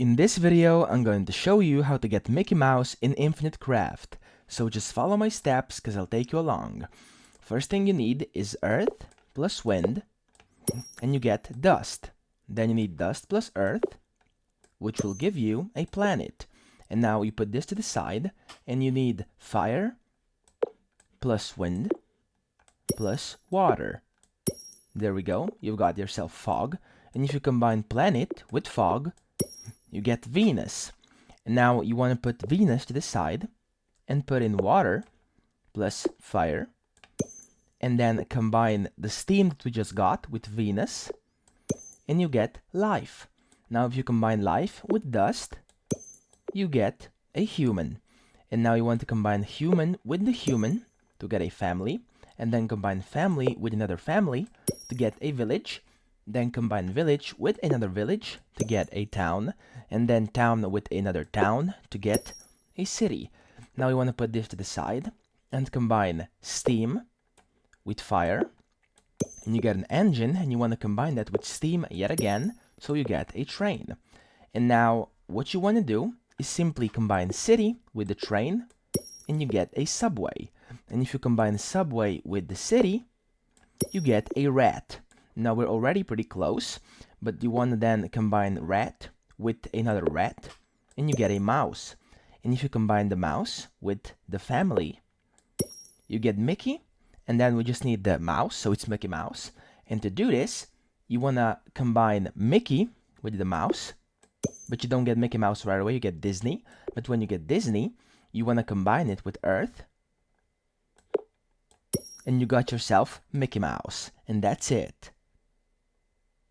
In this video, I'm going to show you how to get Mickey Mouse in Infinite Craft. So just follow my steps because I'll take you along. First thing you need is earth plus wind, and you get dust. Then you need dust plus earth, which will give you a planet. And now you put this to the side, and you need fire plus wind plus water. There we go, you've got yourself fog. And if you combine planet with fog, you get Venus. And now you want to put Venus to the side and put in water plus fire, and then combine the steam that we just got with Venus, and you get life. Now if you combine life with dust, you get a human. And now you want to combine human with the human to get a family, and then combine family with another family to get a village, then combine village with another village to get a town, and then town with another town to get a city. Now you want to put this to the side and combine steam with fire, and you get an engine, and you want to combine that with steam yet again, so you get a train. And now what you want to do is simply combine city with the train, and you get a subway. And if you combine subway with the city, you get a rat. Now we're already pretty close, but you want to then combine rat with another rat, and you get a mouse. And if you combine the mouse with the family, you get Mickey, and then we just need the mouse, so it's Mickey Mouse. And to do this, you want to combine Mickey with the mouse, but you don't get Mickey Mouse right away, you get Disney. But when you get Disney, you want to combine it with Earth, and you got yourself Mickey Mouse. And that's it.